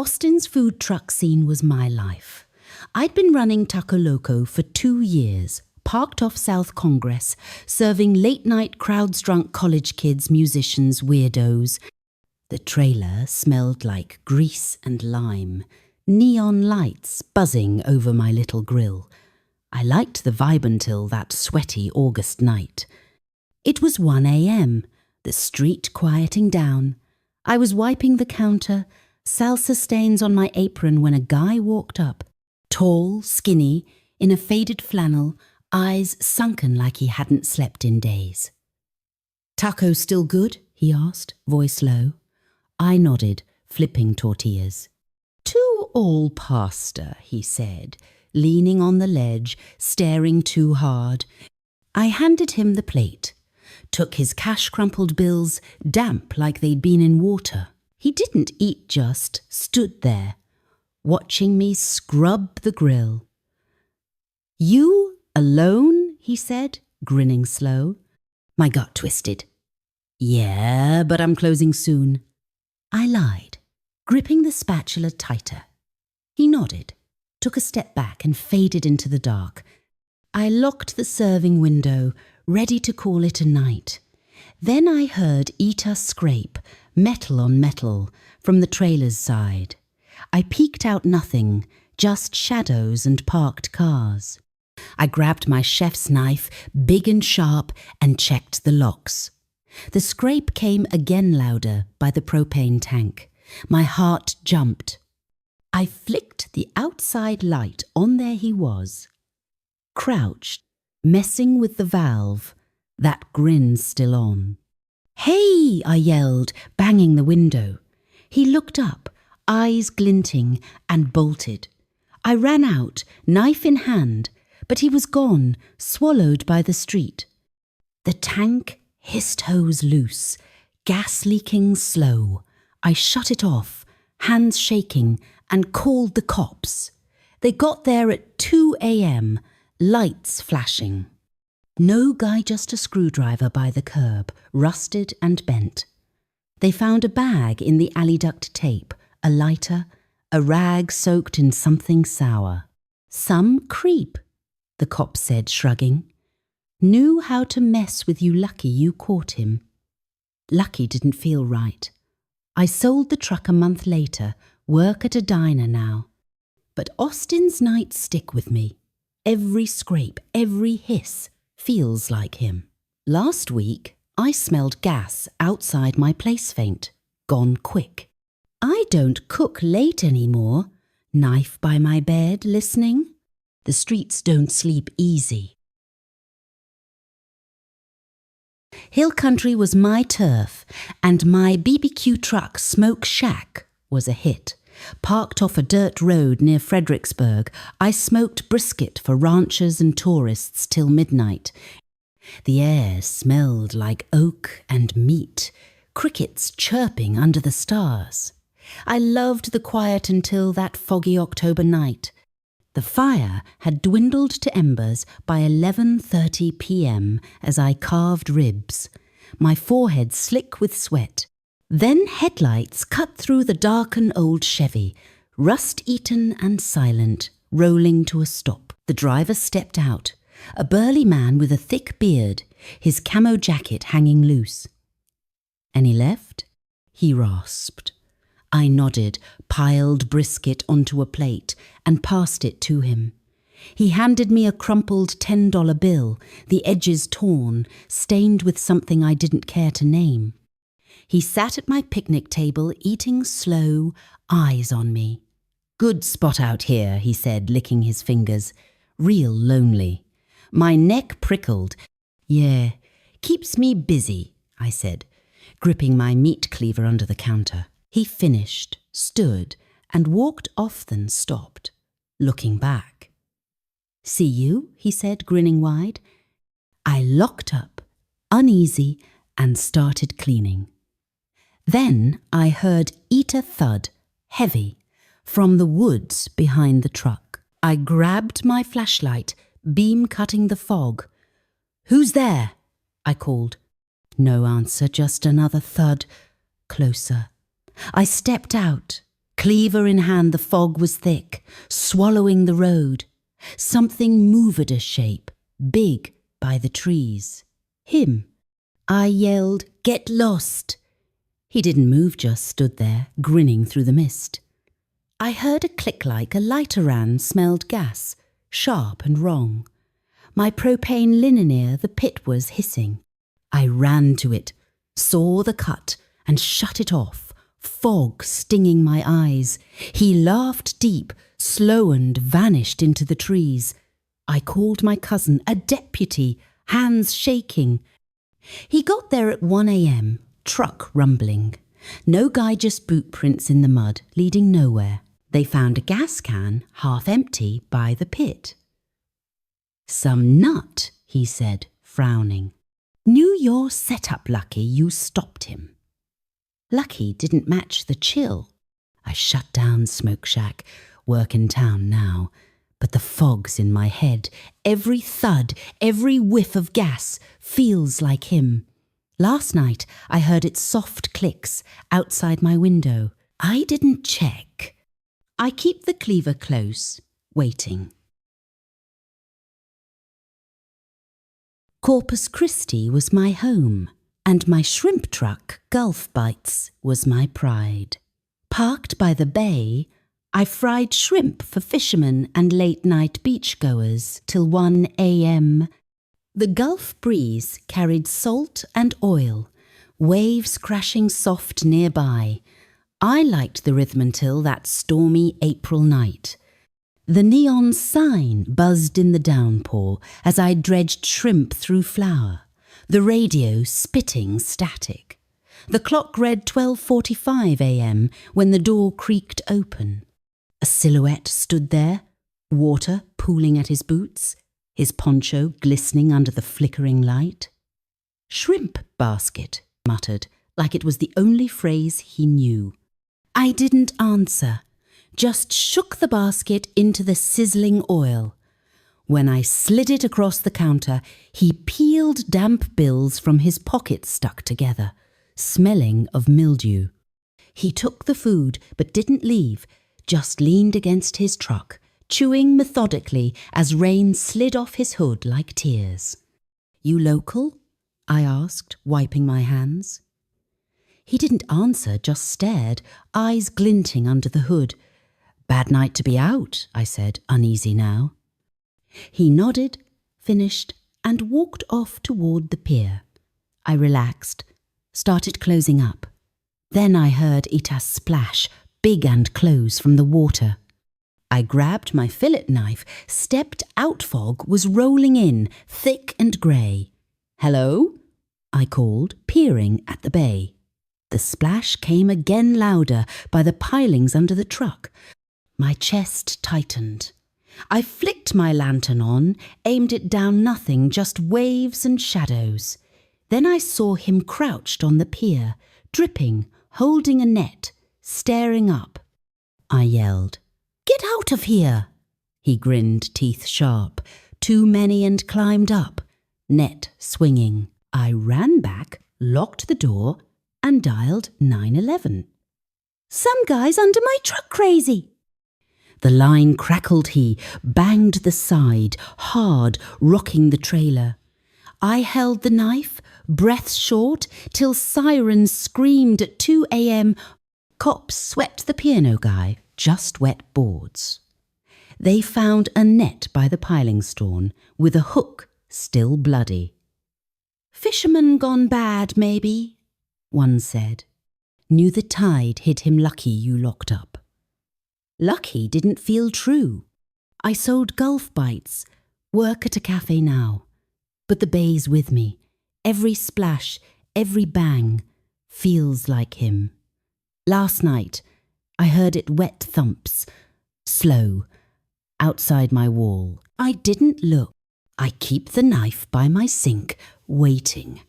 Austin's food truck scene was my life. I'd been running Taco Loco for 2 years, parked off South Congress, serving late-night crowds-drunk college kids, musicians, weirdos. The trailer smelled like grease and lime, neon lights buzzing over my little grill. I liked the vibe until that sweaty August night. It was 1 a.m., the street quieting down. I was wiping the counter, salsa stains on my apron when a guy walked up. Tall, skinny, in a faded flannel, eyes sunken like he hadn't slept in days. "Taco still good?" he asked, voice low. I nodded, flipping tortillas. "Too all pasta," he said, leaning on the ledge, staring too hard. I handed him the plate, took his cash-crumpled bills, damp like they'd been in water. He didn't eat, just stood there, watching me scrub the grill. "You alone?" he said, grinning slow. My gut twisted. "Yeah, but I'm closing soon." I lied, gripping the spatula tighter. He nodded, took a step back and faded into the dark. I locked the serving window, ready to call it a night. Then I heard Ita scrape, metal on metal, from the trailer's side. I peeked out nothing, just shadows and parked cars. I grabbed my chef's knife, big and sharp, and checked the locks. The scrape came again louder by the propane tank. My heart jumped. I flicked the outside light on. There he was, crouched, messing with the valve, that grin still on. "Hey!" I yelled, banging the window. He looked up, eyes glinting, and bolted. I ran out, knife in hand, but he was gone, swallowed by the street. The tank hissed hose loose, gas leaking slow. I shut it off, hands shaking, and called the cops. They got there at 2 a.m., lights flashing. No guy, just a screwdriver by the curb, rusted and bent. They found a bag in the alley duct tape, a lighter, a rag soaked in something sour. "Some creep," the cop said, shrugging. "Knew how to mess with you, lucky you caught him." Lucky didn't feel right. I sold the truck a month later, work at a diner now. But Austin's nights stick with me. Every scrape, every hiss feels like him. Last week, I smelled gas outside my place faint, gone quick. I don't cook late anymore, knife by my bed, listening. The streets don't sleep easy. Hill country was my turf, and my BBQ truck Smoke Shack was a hit. Parked off a dirt road near Fredericksburg, I smoked brisket for ranchers and tourists till midnight. The air smelled like oak and meat, crickets chirping under the stars. I loved the quiet until that foggy October night. The fire had dwindled to embers by 11:30 p.m. as I carved ribs, my forehead slick with sweat. Then headlights cut through the darkened old Chevy, rust-eaten and silent, rolling to a stop. The driver stepped out, a burly man with a thick beard, his camo jacket hanging loose. "Any left?" he rasped. I nodded, piled brisket onto a plate, and passed it to him. He handed me a crumpled $10 bill, the edges torn, stained with something I didn't care to name. He sat at my picnic table, eating slow, eyes on me. "Good spot out here," he said, licking his fingers. "Real lonely." My neck prickled. "Yeah, keeps me busy," I said, gripping my meat cleaver under the counter. He finished, stood, and walked off, then stopped, looking back. "See you?" he said, grinning wide. I locked up, uneasy, and started cleaning. Then I heard Ita thud, heavy, from the woods behind the truck. I grabbed my flashlight, beam cutting the fog. "Who's there?" I called. No answer, just another thud, closer. I stepped out, Cleaver in hand, the fog was thick, swallowing the road. Something moved a shape, big by the trees. Him. I yelled, "Get lost!" He didn't move, just stood there, grinning through the mist. I heard a click like a lighter ran smelled gas, sharp and wrong. My propane linen the pit was hissing. I ran to it, saw the cut, and shut it off, fog stinging my eyes. He laughed deep, slow-and vanished into the trees. I called my cousin, a deputy, hands shaking. He got there at 1 a.m., truck rumbling. No Geiger's boot prints in the mud, leading nowhere. They found a gas can, half empty, by the pit. "Some nut," he said, frowning. "Knew your setup, Lucky, you stopped him." Lucky didn't match the chill. I shut down Smoke Shack, work in town now. But the fog's in my head. Every thud, every whiff of gas feels like him. Last night I heard its soft clicks outside my window. I didn't check. I keep the cleaver close, waiting. Corpus Christi was my home, and my shrimp truck, Gulf Bites, was my pride. Parked by the bay, I fried shrimp for fishermen and late-night beachgoers till 1 a.m. The Gulf breeze carried salt and oil, waves crashing soft nearby. I liked the rhythm until that stormy April night. The neon sign buzzed in the downpour as I dredged shrimp through flour, the radio spitting static. The clock read 12:45 a.m. when the door creaked open. A silhouette stood there, water pooling at his boots, his poncho glistening under the flickering light. "Shrimp basket," muttered, like it was the only phrase he knew. I didn't answer, just shook the basket into the sizzling oil. When I slid it across the counter, he peeled damp bills from his pockets stuck together, smelling of mildew. He took the food but didn't leave, just leaned against his truck, chewing methodically as rain slid off his hood like tears. "You local?" I asked, wiping my hands. He didn't answer, just stared, eyes glinting under the hood. "Bad night to be out," I said, uneasy now. He nodded, finished, and walked off toward the pier. I relaxed, started closing up. Then I heard Ita's splash, big and close from the water. I grabbed my fillet knife, stepped out. Fog was rolling in, thick and grey. "Hello?" I called, peering at the bay. The splash came again louder by the pilings under the truck. My chest tightened. I flicked my lantern on, aimed it down nothing, just waves and shadows. Then I saw him crouched on the pier, dripping, holding a net, staring up. I yelled, "Get out of here!" He grinned, teeth sharp. "Too many," and climbed up, net swinging. I ran back, locked the door, and dialed 911. "Some guy's under my truck crazy." The line crackled. He banged the side, hard, rocking the trailer. I held the knife, breath short, till sirens screamed at 2 a.m. Cops swept the piano guy, just wet boards. They found a net by the piling stone, with a hook still bloody. "Fisherman gone bad, maybe," one said. "Knew the tide hid him lucky you locked up." Lucky didn't feel true. I sold Gulf Bites, work at a cafe now. But the bay's with me. Every splash, every bang, feels like him. Last night, I heard it wet thumps, slow, outside my wall. I didn't look. I keep the knife by my sink, waiting.